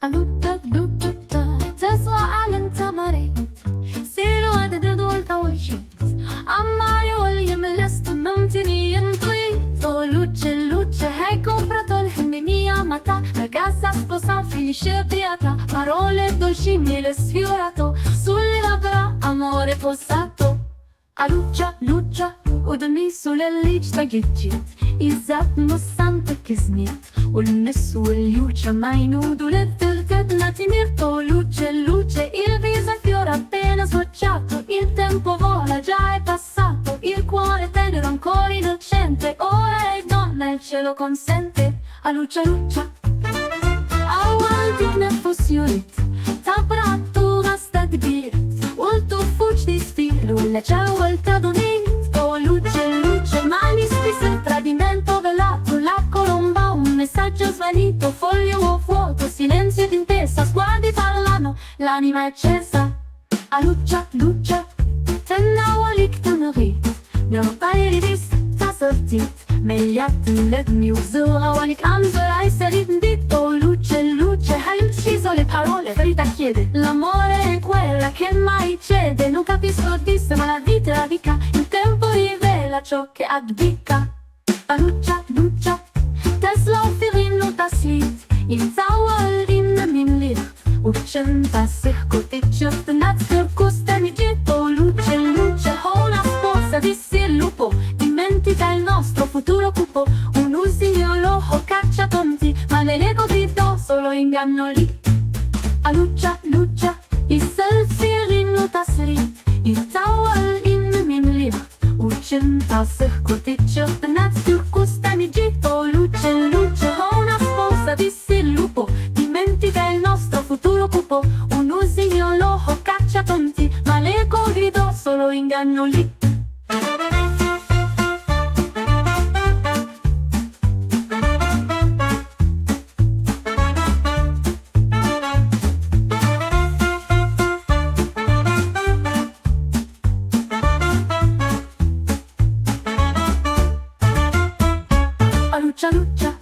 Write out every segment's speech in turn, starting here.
ألوتا دوتا تسوى على التمرين سيروا عدد والتوجيه Amare voglio me la sto non ti rientri So luce hai comprato il mia amata Ragazza sposa finisce briata Parole dolci miele sfiorato Sulle labbra amore posato Aluccia udami sulle ličta gidžit Izzat nustanta kisnit Ulnessu il-juċa majnudu l-tilted natimirto Luce, il viso fiora appena sbocciato Il tempo vola, già è passato Il cuore tenero ancora innocente Ora è donna, il cielo consente Aluccia Awal ne fusiorit Temperatura stabilit Ultu fuci di stilo Le ciao tadonit Oh luce mani spisse il tradimento velato La colomba un messaggio svanito Foglio vuoto, silenzio d'intesa Sguardi parlano, l'anima è accesa Aluccia Tennawalik tenerit Nörpajri vis tassertit Megliatten ledmi użura Walik anzora e serit Oh luce hai ucciso le parole Ferita chiede L'amore è quella che mai cede Non capisco disse ma la vita è la dica Il tempo rivela ciò che addicca Aluccia Tesla firin taslit In zawal in min licht Uccenta circoticciot Nat circustemi gitto Luce Una sposa disse il lupo Dimentica il nostro futuro cupo Un usignolo caccia tonti Ma nell'ego gridò solo inganno lì Aluccia Il selfirin taslit Il zawal in min licht Uccenta circoticciot Nat circustemi gitto Luce Una sposa disse il lupo Dimentica il nostro futuro cupo Un usignolo caccia tonti Ma l'ego gridò solo inganno lì Aluccia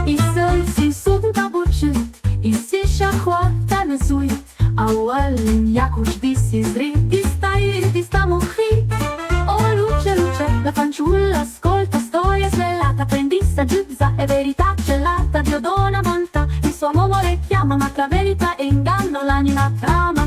Il si sunta bucit Il si șahoată năzuit Awal în iacuș disi zrit Di sta muhit O luce La fanciulla ascolta storia svelata Prendista giuzza è verità celata Dio dona bontà Il suo amore chiama ma tra verità e inganno l'anima trama